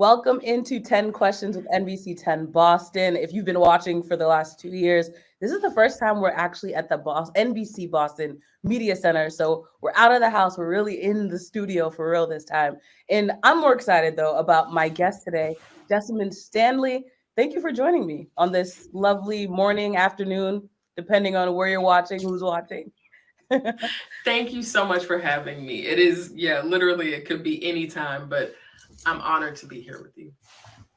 Welcome into 10 Questions with NBC 10 Boston. If you've been watching for the last 2 years, this is the first time we're actually at the NBC Boston Media Center. So we're out of the house. We're really in the studio for real this time. And I'm more excited, though, about my guest today, Jessamyn Stanley. Thank you for joining me on this lovely morning, afternoon, depending on where you're watching, who's watching. Thank you so much for having me. It is, yeah, literally, it could be any time, but I'm honored to be here with you.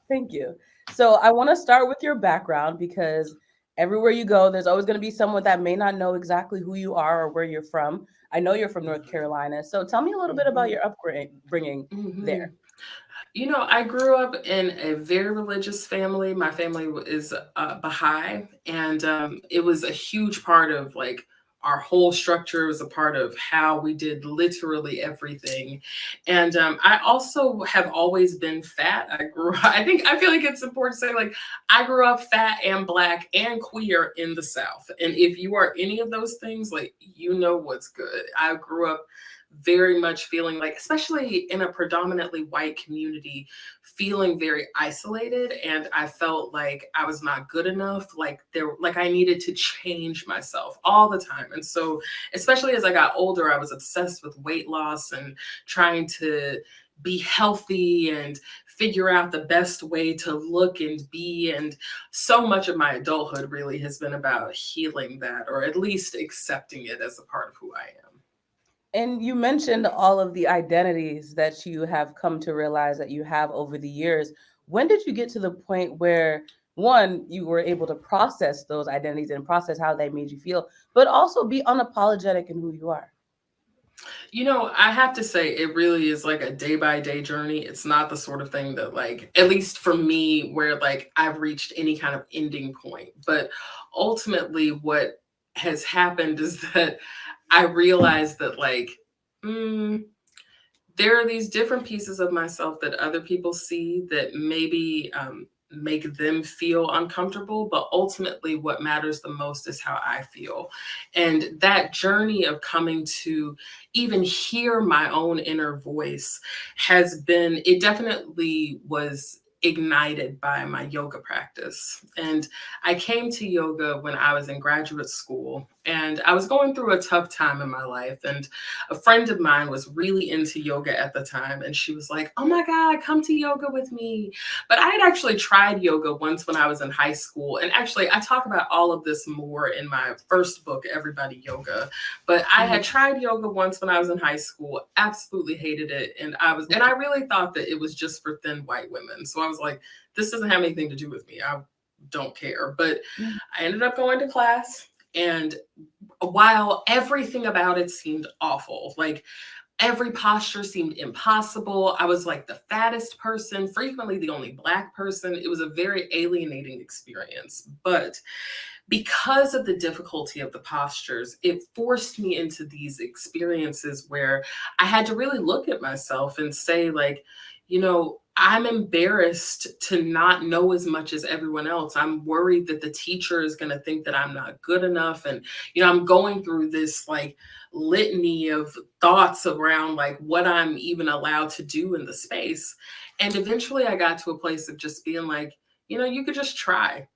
Thank you. So I want to start with your background because everywhere you go, there's always going to be someone that may not know exactly who you are or where you're from. I know you're from North Carolina. So tell me a little bit about hmm your upbringing hmm there. I grew up in a very religious family. My family is Baha'i, and it was a huge part of like our whole structure. It was a part of how we did literally everything. And I also have always been fat. I feel like it's important to say, like, I grew up fat and black and queer in the South. And if you are any of those things, like, you know what's good. I grew up very much feeling like, especially in a predominantly white community, feeling very isolated, and I felt like I was not good enough, like I needed to change myself all the time. And so, especially as I got older, I was obsessed with weight loss and trying to be healthy and figure out the best way to look and be. And so much of my adulthood really has been about healing that, or at least accepting it as a part of who I am. And you mentioned all of the identities that you have come to realize that you have over the years. When did you get to the point where, one, you were able to process those identities and process how they made you feel, but also be unapologetic in who you are? I have to say, it really is like a day by day journey. It's not the sort of thing that, like, at least for me, where like I've reached any kind of ending point. But ultimately, what has happened is that I realized that, like, mm, there are these different pieces of myself that other people see that maybe make them feel uncomfortable, but ultimately what matters the most is how I feel. And that journey of coming to even hear my own inner voice it definitely was ignited by my yoga practice. And I came to yoga when I was in graduate school, and I was going through a tough time in my life. And a friend of mine was really into yoga at the time, and she was like, "Oh my God, come to yoga with me." But I had actually tried yoga once when I was in high school. And actually, I talk about all of this more in my first book, Everybody Yoga. But I had Mhm. tried yoga once when I was in high school, absolutely hated it. And I really thought that it was just for thin white women. So I was like, this doesn't have anything to do with me. I don't care. But I ended up going to class. And while everything about it seemed awful, like every posture seemed impossible, I was like the fattest person, frequently the only Black person. It was a very alienating experience. But because of the difficulty of the postures, it forced me into these experiences where I had to really look at myself and say, like, I'm embarrassed to not know as much as everyone else. I'm worried that the teacher is going to think that I'm not good enough. And, I'm going through this like litany of thoughts around like what I'm even allowed to do in the space. And eventually I got to a place of just being like, you could just try.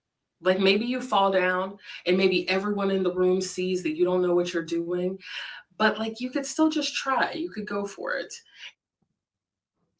Like, maybe you fall down and maybe everyone in the room sees that you don't know what you're doing, but like you could still just try. You could go for it.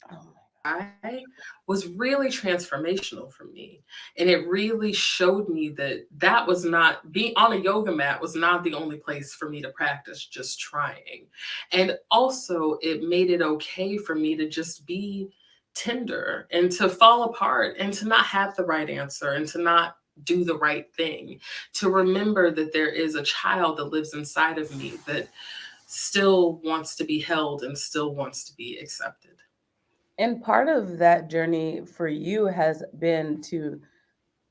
Oh, I was really transformational for me. And it really showed me that that was not being on a yoga mat was not the only place for me to practice just trying. And also, it made it okay for me to just be tender and to fall apart and to not have the right answer and to not do the right thing, to remember that there is a child that lives inside of me that still wants to be held and still wants to be accepted. and part of that journey for you has been to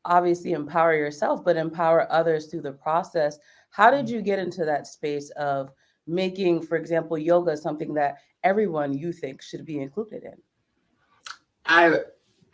obviously empower yourself, but empower others through the process. How did you get into that space of making, for example, yoga something that everyone you think should be included in? I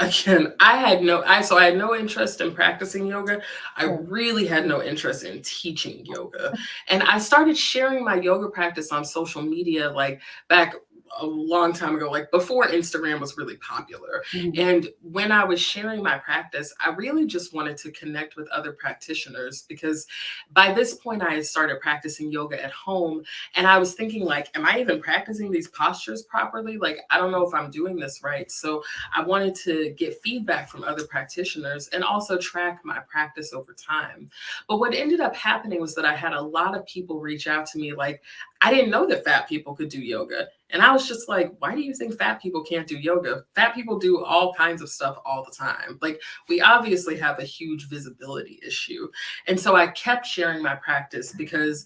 Again, I had no interest in practicing yoga. I Yeah. really had no interest in teaching yoga. And I started sharing my yoga practice on social media like back a long time ago, like before Instagram was really popular. Mhm. And when I was sharing my practice, I really just wanted to connect with other practitioners because by this point I had started practicing yoga at home. And I was thinking, like, am I even practicing these postures properly? Like, I don't know if I'm doing this right. So I wanted to get feedback from other practitioners and also track my practice over time. But what ended up happening was that I had a lot of people reach out to me like, I didn't know that fat people could do yoga. And I was just like, why do you think fat people can't do yoga? Fat people do all kinds of stuff all the time. Like, we obviously have a huge visibility issue. And so I kept sharing my practice because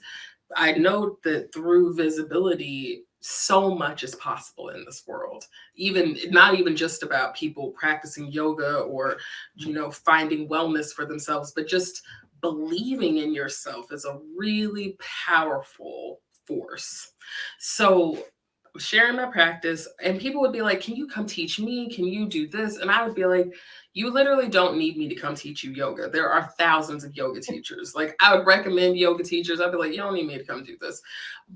I know that through visibility, so much is possible in this world. Even not even just about people practicing yoga or, finding wellness for themselves, but just believing in yourself is a really powerful force. So sharing my practice, and people would be like, can you come teach me? Can you do this? And I would be like, you literally don't need me to come teach you yoga. There are thousands of yoga teachers. Like, I would recommend yoga teachers. I'd be like, you don't need me to come do this.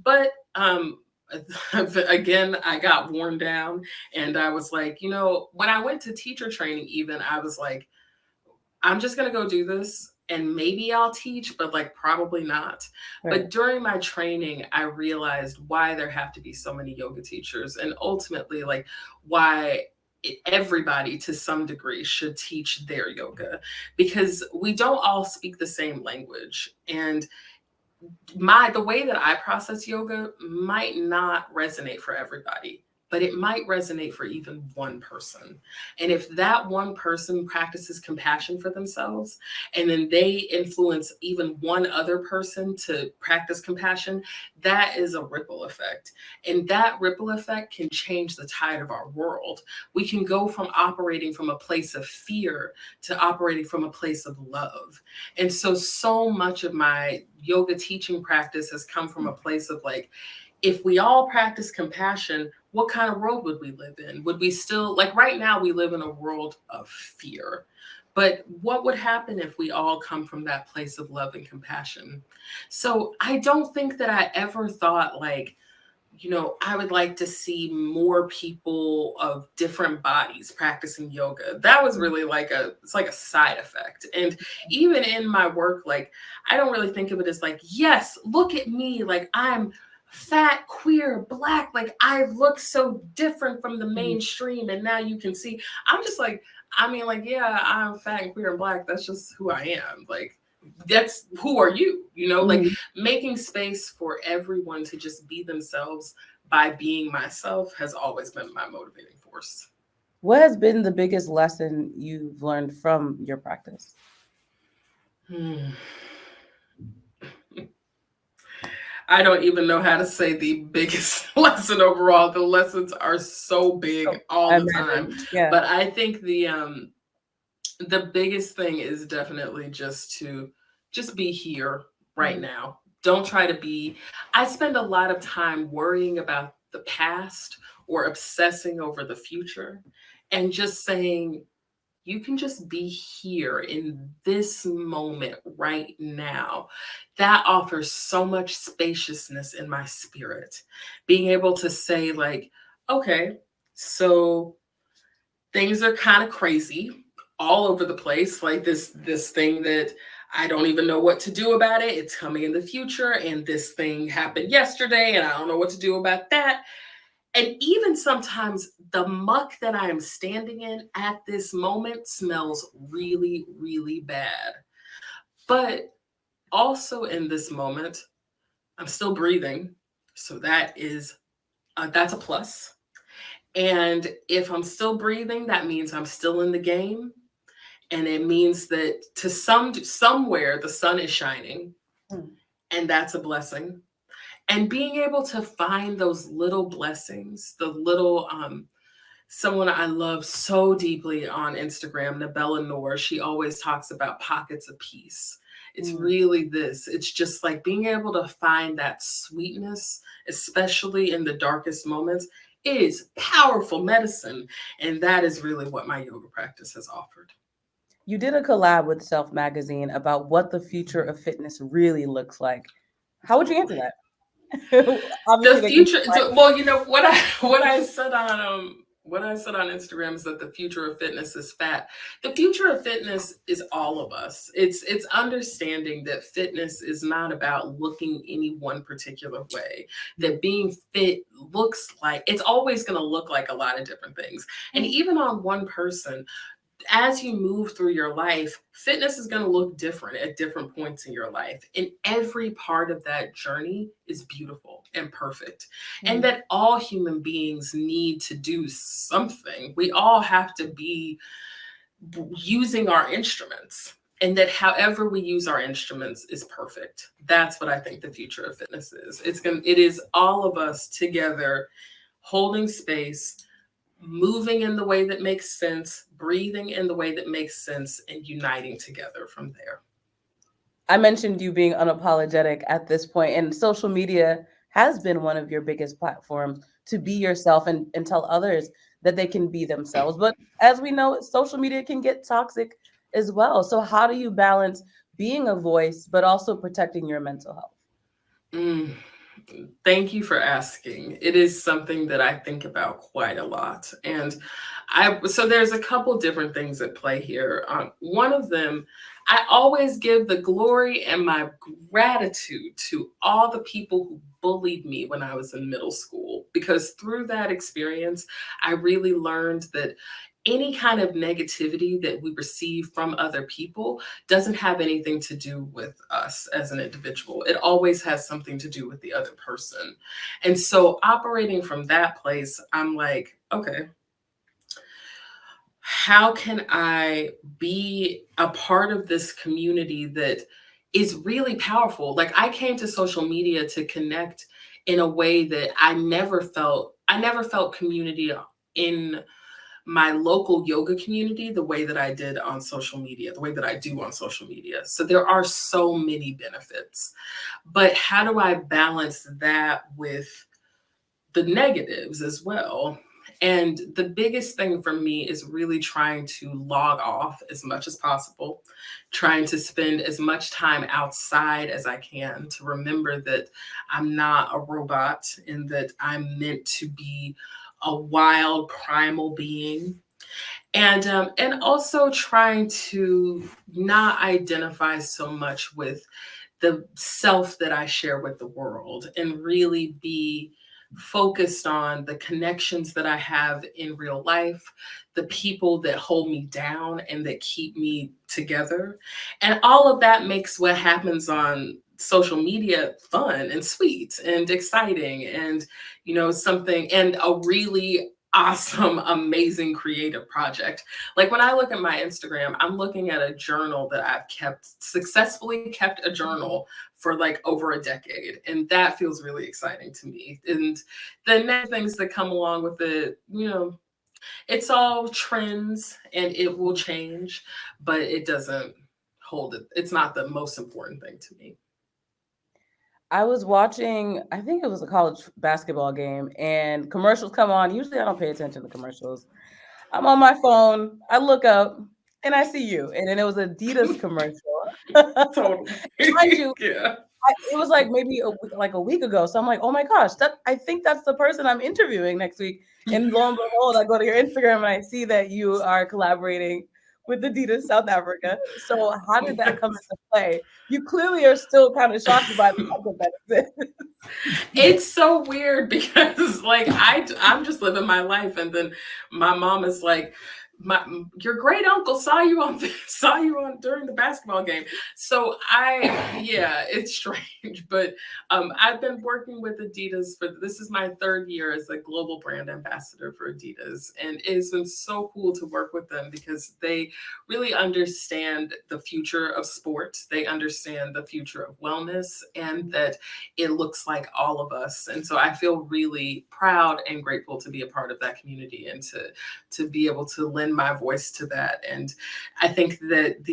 But again, I got worn down, and I was like, when I went to teacher training, even I was like, I'm just going to go do this and maybe I'll teach, but like probably not. Right. But during my training, I realized why there have to be so many yoga teachers, and ultimately, like, why everybody to some degree should teach their yoga, because we don't all speak the same language. And the way that I process yoga might not resonate for everybody, but it might resonate for even one person. And if that one person practices compassion for themselves, and then they influence even one other person to practice compassion, that is a ripple effect. And that ripple effect can change the tide of our world. We can go from operating from a place of fear to operating from a place of love. And so much of my yoga teaching practice has come from a place of like, if we all practice compassion, what kind of world would we live in? Would we still, like right now, we live in a world of fear. But what would happen if we all come from that place of love and compassion? So I don't think that I ever thought like, I would like to see more people of different bodies practicing yoga. That was really it's like a side effect. And even in my work, like, I don't really think of it as like, yes, look at me, like I'm fat, queer, Black, like I look so different from the mainstream. And now you can see, I'm just like, I mean, like, yeah, I'm fat and queer and Black. That's just who I am. Like, that's who are you, like making space for everyone to just be themselves by being myself has always been my motivating force. What has been the biggest lesson you've learned from your practice? I don't even know how to say the biggest lesson overall. The lessons are so big all the time. Yeah. But I think the biggest thing is definitely just to just be here right now. Don't try to be. I spend a lot of time worrying about the past or obsessing over the future, and just saying, you can just be here in this moment right now. That offers so much spaciousness in my spirit. Being able to say, like, okay, so things are kind of crazy all over the place, like this thing that I don't even know what to do about it. It's coming in the future, and this thing happened yesterday, and I don't know what to do about that. And even sometimes the muck that I am standing in at this moment smells really, really bad. But also in this moment, I'm still breathing, so that's a plus. And if I'm still breathing, that means I'm still in the game. And it means that somewhere the sun is shining, and that's a blessing. And being able to find those little blessings, the little someone I love so deeply on Instagram, Nabella Noor, she always talks about pockets of peace. It's really this. It's just like being able to find that sweetness, especially in the darkest moments, is powerful medicine. And that is really what my yoga practice has offered. You did a collab with Self Magazine about what the future of fitness really looks like. How would you answer that? Obviously, The they can. future, well, you know what I said on Instagram is that the future of fitness is fat. The future of fitness is all of us. It's understanding that fitness is not about looking any one particular way. That being fit looks like, it's always going to look like a lot of different things. And even on one person, as you move through your life, fitness is going to look different at different points in your life. And every part of that journey is beautiful and perfect. And that all human beings need to do something. We all have to be using our instruments. And that however we use our instruments is perfect. That's what I think the future of fitness is. It is all of us together holding space, moving in the way that makes sense, breathing in the way that makes sense, and uniting together from there. I mentioned you being unapologetic at this point, and social media has been one of your biggest platforms to be yourself and tell others that they can be themselves. But as we know, social media can get toxic as well. So, how do you balance being a voice, but also protecting your mental health? Mm. Thank you for asking. It is something that I think about quite a lot. And so there's a couple different things at play here. One of them, I always give the glory and my gratitude to all the people who bullied me when I was in middle school, because through that experience, I really learned that any kind of negativity that we receive from other people doesn't have anything to do with us as an individual. It always has something to do with the other person. And so, operating from that place, I'm like, okay, how can I be a part of this community that is really powerful? Like, I came to social media to connect in a way that I never felt community in my local yoga community the way that I did on social media, the way that I do on social media. So there are so many benefits. But how do I balance that with the negatives as well? And the biggest thing for me is really trying to log off as much as possible, trying to spend as much time outside as I can to remember that I'm not a robot and that I'm meant to be a wild primal being, and also trying to not identify so much with the self that I share with the world and really be focused on the connections that I have in real life, the people that hold me down and that keep me together. And all of that makes what happens on social media fun and sweet and exciting and, something, and a really awesome, amazing creative project. Like when I look at my Instagram, I'm looking at a journal that I've successfully kept a journal for like over a decade. And that feels really exciting to me. And the next things that come along with it, it's all trends and it will change, but it doesn't hold it. It's not the most important thing to me. I was watching, I think it was a college basketball game, and commercials come on. Usually I don't pay attention to commercials. I'm on my phone, I look up, and I see you. And then it was Adidas commercial. Totally. Mind you, Yeah. it was like maybe like a week ago. So I'm like, oh my gosh, I think that's the person I'm interviewing next week. And lo and behold, I go to your Instagram and I see that you are collaborating with Adidas South Africa. So how did that come into play? You clearly are still kind of shocked by the fact that exists. It's so weird because like I'm just living my life, and then my mom is like, your great uncle saw you on during the basketball game. So yeah, it's strange, but I've been working with Adidas this is my third year as a global brand ambassador for Adidas, and it's been so cool to work with them because they really understand the future of sports. They understand the future of wellness, and that it looks like all of us. And so I feel really proud and grateful to be a part of that community and to be able to lend my voice to that. And I think that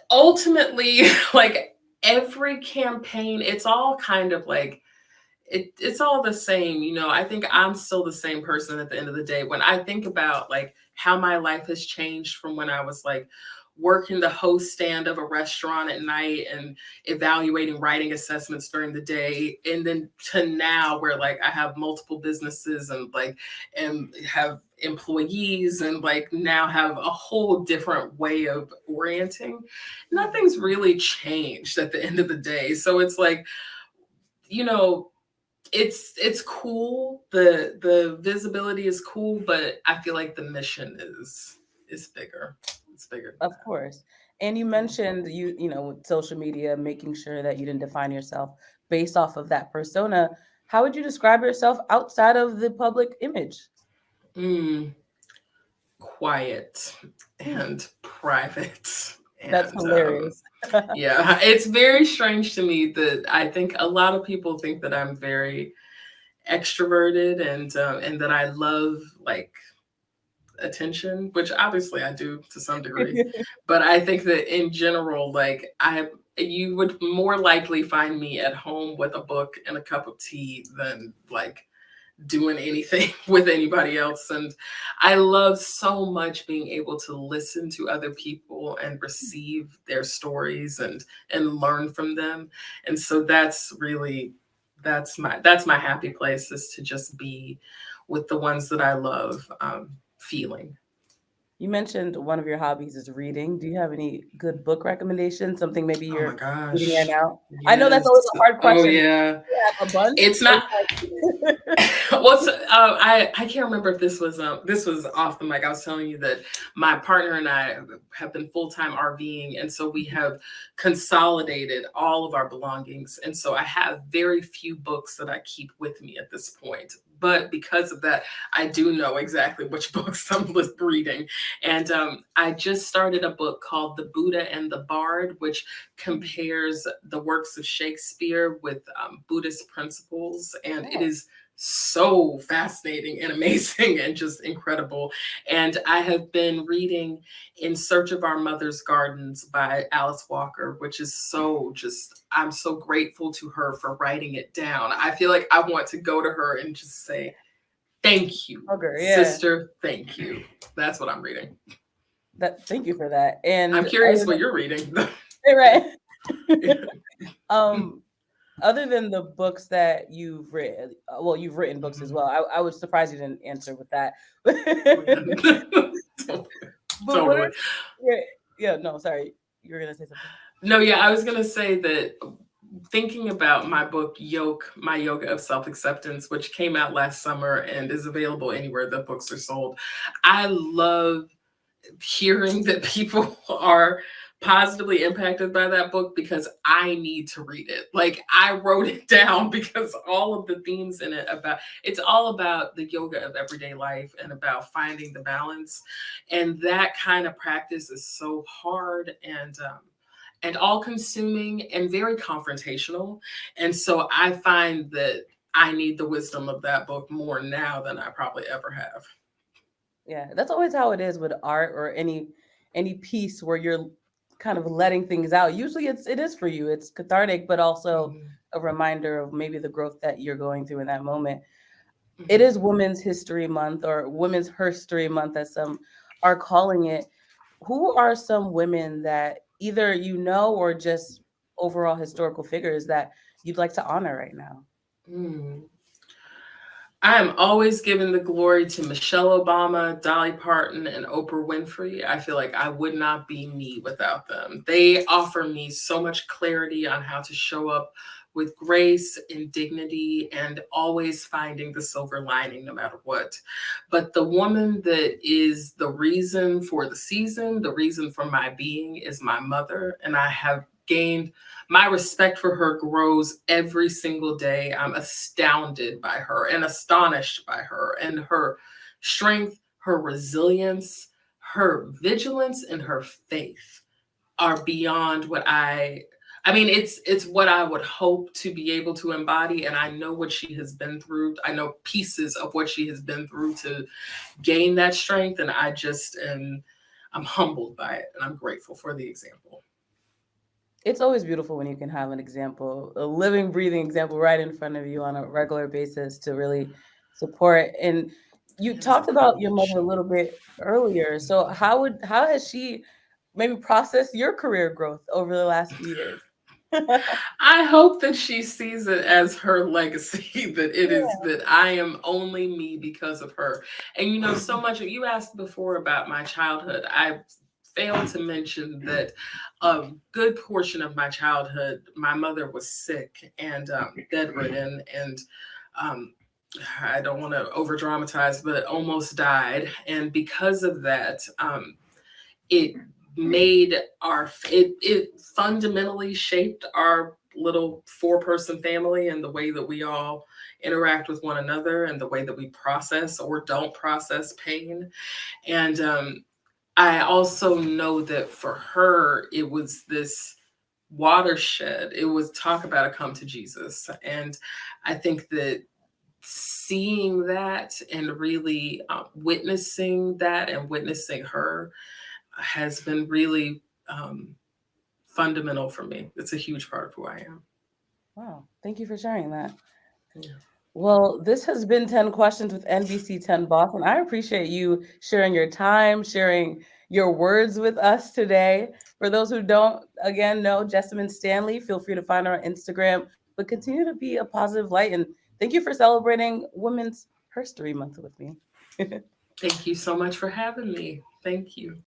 ultimately, like every campaign, it's all kind of like it's all the same. I think I'm still the same person at the end of the day. When I think about like how my life has changed from when I was like working the host stand of a restaurant at night and evaluating writing assessments during the day, and then to now where like I have multiple businesses and like and have employees and like now have a whole different way of orienting. Nothing's really changed at the end of the day. So it's like, you know, it's cool. The visibility is cool, but I feel like the mission is bigger. It's bigger than Of course. And you that. mentioned with social media, making sure that you didn't define yourself based off of that persona. How would you describe yourself outside of the public image? Mm, quiet Hmm, and private. that's And hilarious. yeah, it's very strange to me that I think a lot of people think that I'm very extroverted and that I love like attention, which obviously I do to some degree. But I think that in general, like you would more likely find me at home with a book and a cup of tea than like doing anything with anybody else. And I love so much being able to listen to other people and receive their stories and learn from them. And so that's really that's my happy place, is to just be with the ones that I love, feeling. You mentioned one of your hobbies is reading. Do you have any good book recommendations? Something maybe Oh my you're reading right gosh. now? I know that's Yes. always a hard Oh question. Do yeah. you have a bunch? It's Or not. it's like What's I can't remember if this was off the mic. I was telling you that my partner and I have been full-time RVing, and so we have consolidated all of our belongings, and so I have very few books that I keep with me at this point. But because of that, I do know exactly which books I'm reading. And I just started a book called The Buddha and the Bard, which compares the works of Shakespeare with Buddhist principles. And it oh, is so fascinating and amazing and just incredible. And I have been reading In Search of Our Mother's Gardens by Alice Walker, which is so just, I'm so grateful to her for writing it down. I feel like I want to go to her and just say, thank you, sugar, yeah. sister. Thank you. That's what I'm reading. Thank you for that. I'm And curious what you're reading. right. um Other than the books that you've written, well, you've written books as Mhm. well. I was surprised you didn't answer with that. Oh, yeah. But what are Totally. yeah, yeah, no, sorry. You were gonna say something. No, yeah, I was gonna say that thinking about my book, Yoke, My Yoga of Self Acceptance, which came out last summer and is available anywhere that books are sold. I love hearing that people are positively impacted by that book because I need to read it. Like I wrote it down because all of the themes in it about it's all about the yoga of everyday life and about finding the balance. And that kind of practice is so hard and all consuming and very confrontational. And so I find that I need the wisdom of that book more now than I probably ever have. Yeah, that's always how it is with art or any piece where you're kind of letting things out. Usually it is for you. It's cathartic, but also Mhm, a reminder of maybe the growth that you're going through in that moment. It mhm, is Women's History Month or Women's Herstory Month, as some are calling it. Who are some women that either or just overall historical figures that you'd like to honor right now? mm. I am always giving the glory to Michelle Obama, Dolly Parton, and Oprah Winfrey. I feel like I would not be me without them. They offer me so much clarity on how to show up with grace and dignity and always finding the silver lining no matter what. But the woman that is the reason for the season, the reason for my being, is my mother. And I have gained my respect for her grows every single day. I'm astounded by her and astonished by her and her strength, her resilience, her vigilance, and her faith are beyond what I mean, it's what I would hope to be able to embody. And I know what she has been through. I know pieces of what she has been through to gain that strength. And I just am I'm humbled by it and I'm grateful for the example. It's always beautiful when you can have an example, a living, breathing example right in front of you on a regular basis to really support. And you It is a talked about your privilege. mother a little bit earlier. So how has she maybe process your career growth over the last few years. I hope that she sees it as her legacy, that it is that I am only me because of her. And so much you asked before about my childhood. I failed to mention that a good portion of my childhood, my mother was sick and bedridden, and um, I don't want to over dramatize, but almost died. And because of that, it made it fundamentally shaped our little 4-person family and the way that we all interact with one another and the way that we process or don't process pain. And I also know that for her it was this watershed. It was talk about a come to Jesus. And I think that seeing that and really witnessing that and witnessing her has been really fundamental for me. It's a huge part of who I am. Wow. Thank you for sharing that. Yeah. Well, this has been 10 Questions with NBC 10 Boss, and I appreciate you sharing your time, sharing your words with us today. For those who don't, again, know Jessamyn Stanley, feel free to find her on Instagram, but continue to be a positive light. And thank you for celebrating Women's History Month with me. Thank you so much for having me. Thank you.